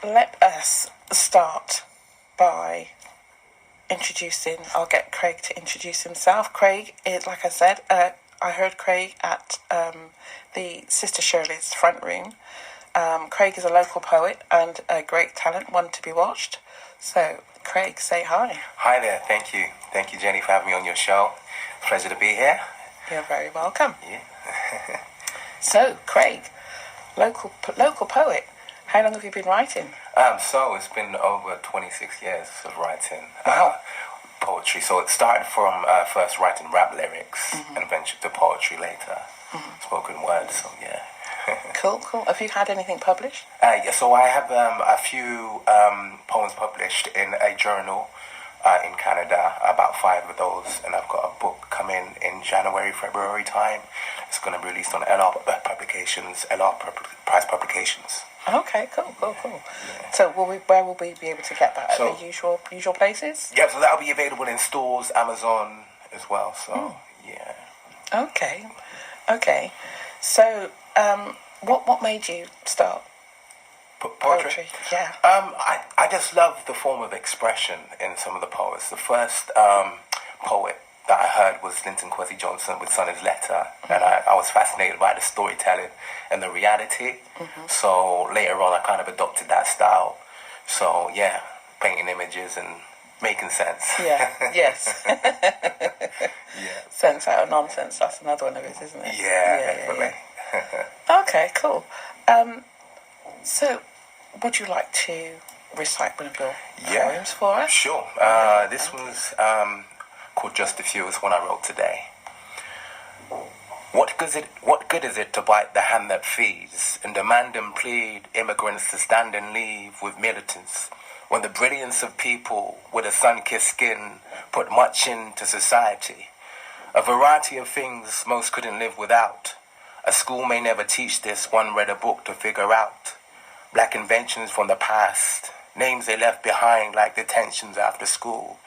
let us start by introducing. I'll get Craig to introduce himself. Craig is, like I said, I heard Craig at the Sister Shirley's front room. Craig is a local poet and a great talent, one to be watched. So, Craig, say hi. Hi there. Thank you. Thank you, Jenny, for having me on your show. Pleasure to be here. You're very welcome. Yeah. So, Craig, local poet. How long have you been writing? So it's been over 26 years of writing Wow. poetry. So it started from first writing rap lyrics and ventured to poetry later, spoken word. So yeah. Cool. Have you had anything published? Yeah. So I have a few poems published in a journal in Canada. About 5 of those, and I've got a book coming in January, February time. It's going to be released on LR Publications, LR Prize Publications. Okay, cool. Yeah. So where will we be able to get that? At the usual places? Yeah, so that'll be available in stores, Amazon as well. So yeah. Okay. So what made you start Poetry? Yeah. I just love the form of expression in some of the poets. The first poet that I heard was Linton Kwesi Johnson with Sonny's Letter, and I was fascinated by the storytelling and the reality. So later on, I kind of adopted that style. So yeah, painting images and making sense. Yeah. Yes. Yeah. Sense out of nonsense. That's another one of it, isn't it? Yeah, definitely. Okay, cool. So, would you like to recite one of your poems for us? Sure. This one's called Just a Few. It's one I wrote today. What good is it to bite the hand that feeds and demand and plead immigrants to stand and leave with militants when the brilliance of people with a sun-kissed skin put much into society? A variety of things most couldn't live without. A school may never teach this, one read a book to figure out. Black inventions from the past, names they left behind like detentions after school.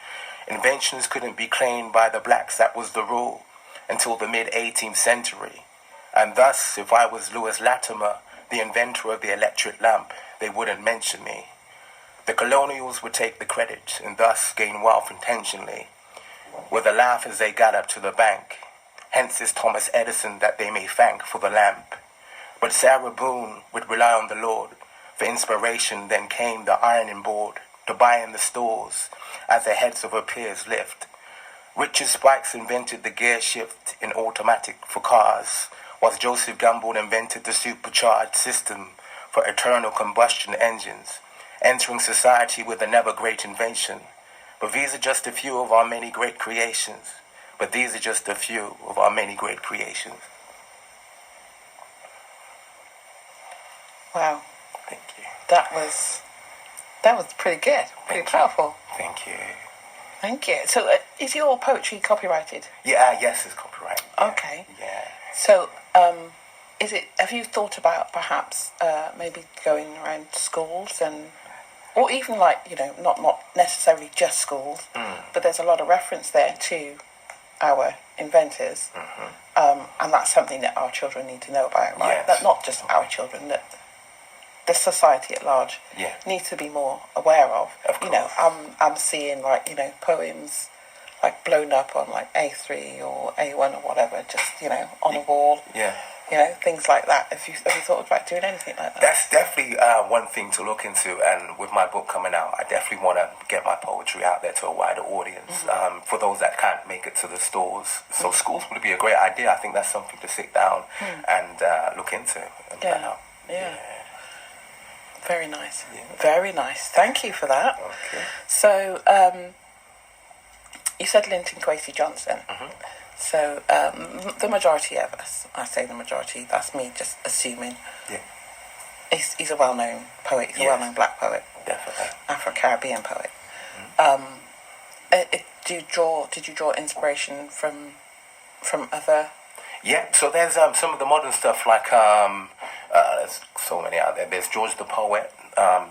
Inventions couldn't be claimed by the blacks, that was the rule, until the mid-18th century. And thus, if I was Lewis Latimer, the inventor of the electric lamp, they wouldn't mention me. The colonials would take the credit and thus gain wealth intentionally, with a laugh as they gather to the bank. Hence is Thomas Edison that they may thank for the lamp. But Sarah Boone would rely on the Lord for inspiration. Then came the ironing board to buy in the stores as the heads of her peers lift. Richard Spikes invented the gear shift in automatic for cars, whilst Joseph Gamble invented the supercharged system for eternal combustion engines, entering society with a never great invention. But these are just a few of our many great creations. But these are just a few of our many great creations. Wow. Thank you. That was pretty good. Pretty powerful. Thank you. Thank you. So, is your poetry copyrighted? Yeah, yes, it's copyright. Yeah. Okay. Yeah. So, is it? Have you thought about perhaps maybe going around schools or even like not necessarily just schools, but there's a lot of reference there to our inventors, and that's something that our children need to know about, right? Yes. That not just our children, that the society at large needs to be more aware of. Of course. I'm seeing poems like blown up on like A3 or A1 or whatever, just on a wall. Yeah. Things like that. Have you thought about doing anything like that? That's definitely one thing to look into, and with my book coming out, I definitely want to get my poetry out there to a wider audience, for those that can't make it to the stores. So schools would be a great idea. I think that's something to sit down and look into and plan out. Yeah. Very nice. Yeah. Very nice. Thank you for that. Okay. So, you said Linton Kwesi Johnson. So, the majority of us, I say the majority, that's me just assuming. Yeah. He's a well-known poet. He's a well-known black poet. Definitely. Afro-Caribbean poet. Did you draw inspiration from other? Yeah, so there's some of the modern stuff like there's so many out there. There's George the Poet,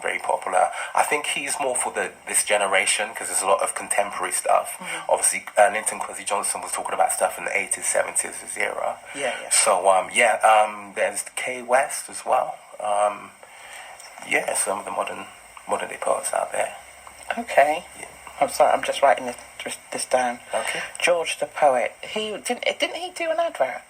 very popular. I think he's more for this generation because there's a lot of contemporary stuff. Obviously, Linton Kwesi Johnson was talking about stuff in the 80s, 70s, his era. Yeah. So there's K West as well. yeah, some of the modern day poets out there. Okay. Yeah. I'm sorry, I'm just writing this down. Okay. George the poet. He didn't he do an advert?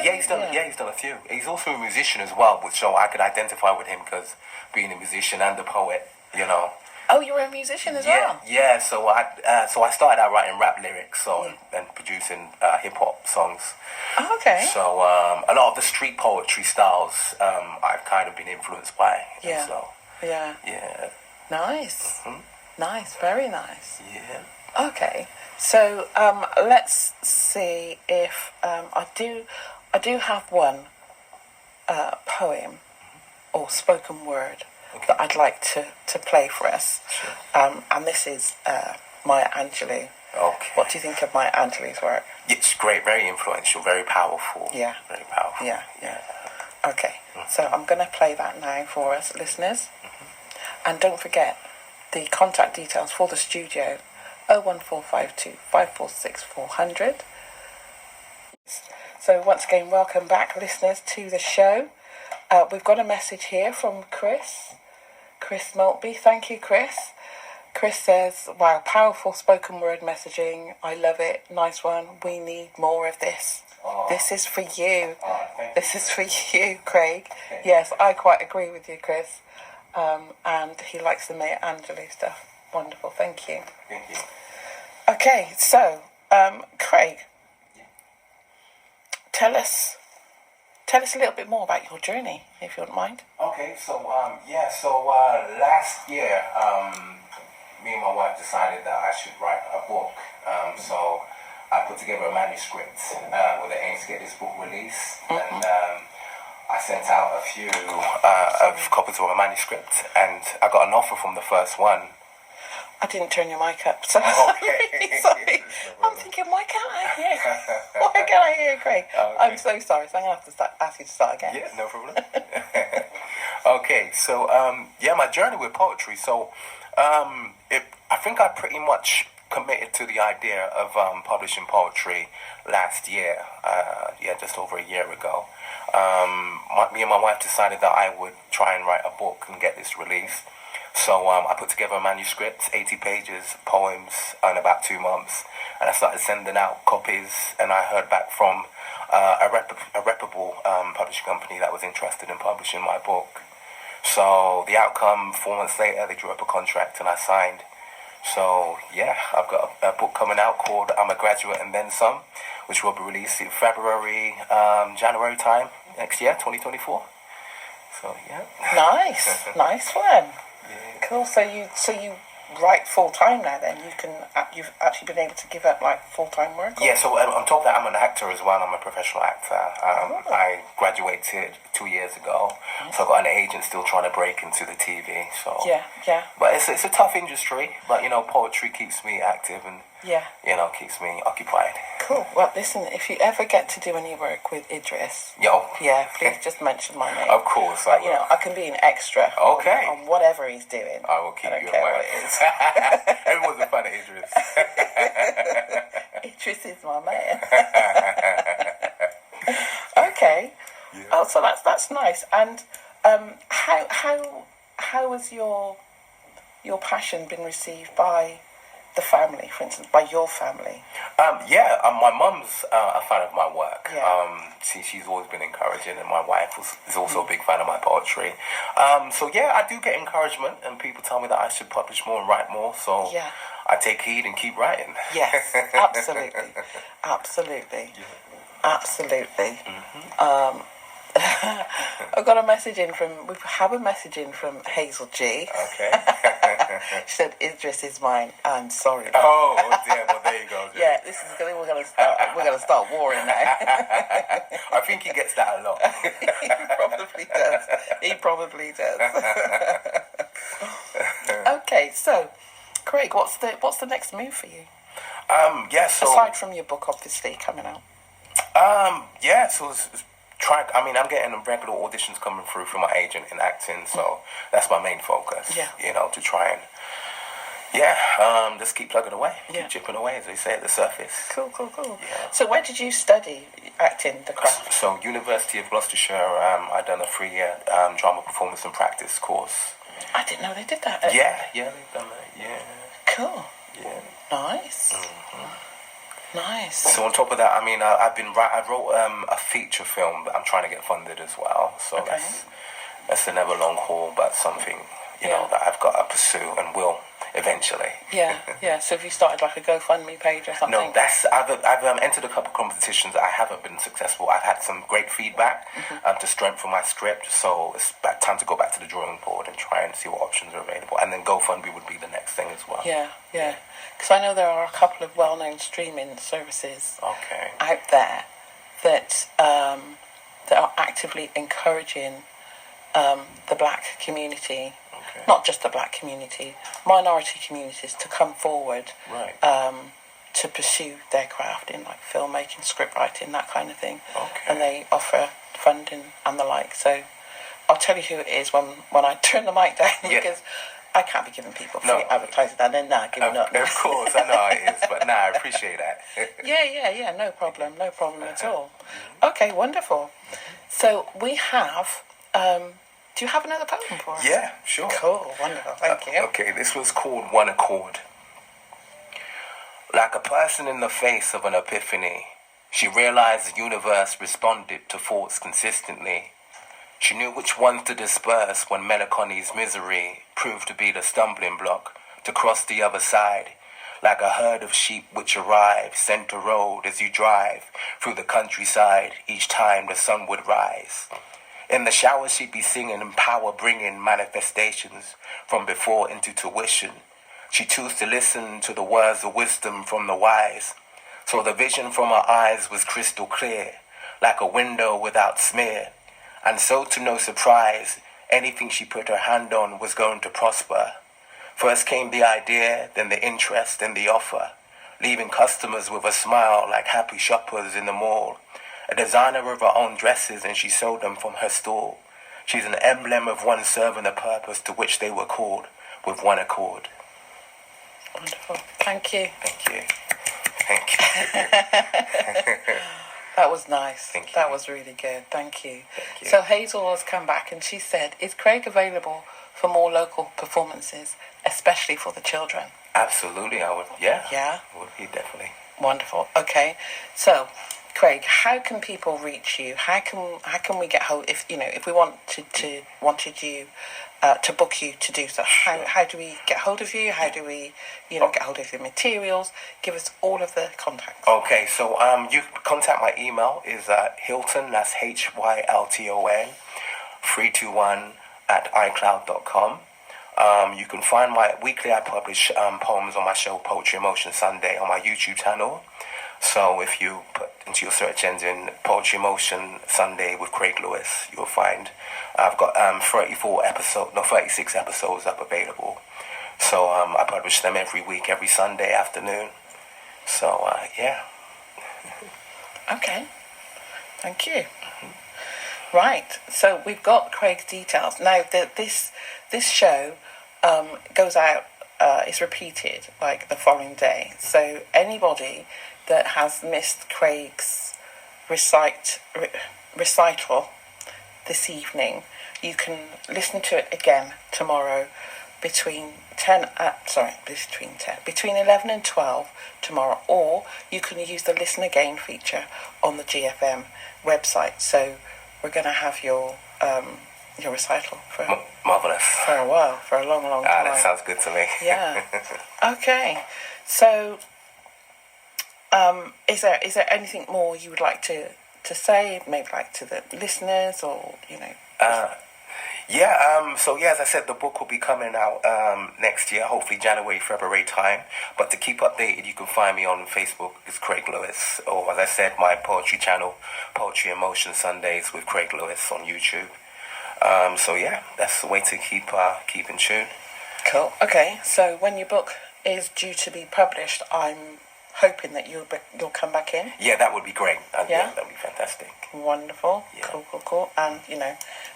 He's done a few. He's also a musician as well, which so I could identify with him because being a musician and a poet, you know. Oh, you're a musician as well. Yeah. So I started out writing rap lyrics, and producing hip hop songs. Oh, okay. So a lot of the street poetry styles I've kind of been influenced by. Yeah. And so Yeah. Nice. Nice. Very nice. yeah. Okay. So let's see if I do have one poem or spoken word that I'd like to play for us. Sure. And this is Maya Angelou. Okay. What do you think of Maya Angelou's work? It's great, very influential, very powerful. Yeah. Very powerful. Yeah. Okay. So I'm going to play that now for us, listeners. And don't forget the contact details for the studio: 01452 546 400. So once again, welcome back, listeners, to the show. We've got a message here from Chris Maltby. Thank you, Chris. Chris says, wow, powerful spoken word messaging. I love it. Nice one. We need more of this. Oh. This is for you. This is for you, Craig. Yes, I quite agree with you, Chris. And he likes the Maya Angelou stuff. Wonderful. Thank you. Thank you. Okay, so, Craig, tell us a little bit more about your journey, if you don't mind. Okay, so last year, me and my wife decided that I should write a book. So I put together a manuscript with the aim to get this book released, and I sent out a few copies of my manuscript, and I got an offer from the first one. I didn't turn your mic up, so okay. Sorry. I'm thinking, why can't I hear? Why can't I hear Craig? Okay. I'm so sorry. So I'm gonna have to ask you to start again. Yeah, no problem. Okay, so my journey with poetry. So I think I pretty much committed to the idea of publishing poetry last year. Just over a year ago. Me and my wife decided that I would try and write a book and get this released. So I put together a manuscript, 80 pages, poems, in about 2 months, and I started sending out copies. And I heard back from a reputable publishing company that was interested in publishing my book. So the outcome, 4 months later, they drew up a contract and I signed. So yeah, I've got a book coming out called I'm a Graduate and Then Some, which will be released in February, January time next year, 2024. So yeah. Nice one. Yeah. Cool. So you write full time now. Then you've actually been able to give up like full time work. Yeah. So on top of that, I'm an actor as well. I'm a professional actor. I graduated 2 years ago, so I've got an agent still trying to break into the TV. So yeah. But it's a tough industry. But poetry keeps me active and keeps me occupied. Cool. Well, listen, if you ever get to do any work with Idris, please just mention my name. Of course, but, I can be an extra. Okay. On whatever he's doing. I will keep you in mind. Everyone's a fan of Idris. Idris is my man. Okay. Yeah. Oh, so that's nice. And how has your passion been received by the family, for instance, by your family? My mum's a fan of my work. Yeah. She's always been encouraging, and my wife is also a big fan of my poetry. I do get encouragement, and people tell me that I should publish more and write more. So I take heed and keep writing. Yes, absolutely. Absolutely. Yeah. Absolutely. Mm-hmm. We have a message in from Hazel G. Okay. She said, Idris is mine. I'm sorry. Oh dear, well there you go. Yeah, we're gonna start warring now. I think he gets that a lot. He probably does. Okay, so Craig, what's the next move for you? So aside from your book obviously coming out. So it's I'm getting regular auditions coming through from my agent in acting, so that's my main focus. Yeah. To try and Yeah, just keep plugging away, Yeah. keep chipping away, as they say at the surface. Cool. Yeah. So where did you study acting, the craft? So, University of Gloucestershire, I've done a 3-year drama performance and practice course. I didn't know they did that. Yeah, they've done that, yeah. Cool. Yeah. Nice. Nice. So on top of that, I mean, I wrote a feature film that I'm trying to get funded as well. So Okay. that's a never long haul, but something, you know, that I've got to pursue and will eventually. Yeah. So have you started like a GoFundMe page or something? No, I've entered a couple of competitions. I haven't been successful. I've had some great feedback to strengthen my script. So it's about time to go back to the drawing board and try and see what options are available. And then GoFundMe would be the next thing as well. Yeah. Because I know there are a couple of well-known streaming services out there that that are actively encouraging the black community, not just the black community, minority communities to come forward to pursue their craft in like filmmaking, script writing, that kind of thing. And they offer funding and the like. So I'll tell you who it is when I turn the mic down because I can't be giving people free advertising and then giving up. Of course, I know how it is, but I appreciate that. Yeah, no problem at all. Okay, wonderful. So we have, do you have another poem for us? Yeah, sure. Cool, wonderful, thank you. Okay, this was called One Accord. Like a person in the face of an epiphany, she realized the universe responded to thoughts consistently. She knew which ones to disperse when melancholy's misery proved to be the stumbling block to cross the other side, like a herd of sheep which arrive center road as you drive through the countryside each time the sun would rise. In the shower she'd be singing and power-bringing manifestations from before into tuition. She chose to listen to the words of wisdom from the wise, so the vision from her eyes was crystal clear, like a window without smear. And so, to no surprise, anything she put her hand on was going to prosper. First came the idea, then the interest and the offer, leaving customers with a smile like happy shoppers in the mall. A designer of her own dresses, and she sold them from her stall. She's an emblem of one serving the purpose to which they were called, with one accord. Wonderful. Thank you. Thank you. That was nice. Thank you. That was really good. Thank you. So Hazel has come back and she said, is Craig available for more local performances, especially for the children? Absolutely, I would. Yeah. Yeah? I would be, definitely. Wonderful. Okay. So, Craig, how can people reach you? How can we get hold, if we wanted you to book you to do so? How do we get hold of you? How do we get hold of your materials? Give us all of the contacts. Okay, so you contact my email is Hilton, that's HYLTON 321 at iCloud.com. You can find my weekly, I publish poems on my show Poetry Emotion Sunday on my YouTube channel. So if you put into your search engine Poetry Emotion Sunday with Craig Lewis, you'll find I've got 36 episodes up available. So I publish them every week, every Sunday afternoon. So yeah. Okay. Thank you. Right. So we've got Craig's details. Now this show goes out, is repeated like the following day. So anybody that has missed Craig's recital this evening, you can listen to it again tomorrow between 11 and 12 tomorrow, or you can use the Listen Again feature on the GFM website. So we're going to have your recital for marvelous for a while, for a long time. That sounds good to me. Yeah. Okay. So, is there anything more you would like to say, maybe like to the listeners, or as I said, the book will be coming out next year, hopefully January, February time. But to keep updated, you can find me on Facebook, it's Craig Lewis, or as I said, my poetry channel, Poetry Emotion Sundays with Craig Lewis on YouTube. That's the way to keep in tune. Cool. Okay, so when your book is due to be published, I'm hoping that you'll come back in. Yeah, that would be great. Yeah, that would be fantastic. Wonderful. Yeah. Cool. And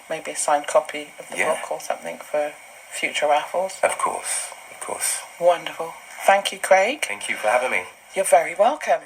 maybe a signed copy of the book or something for future raffles. Of course. course. Wonderful. Thank you, Craig. Thank you for having me. You're very welcome.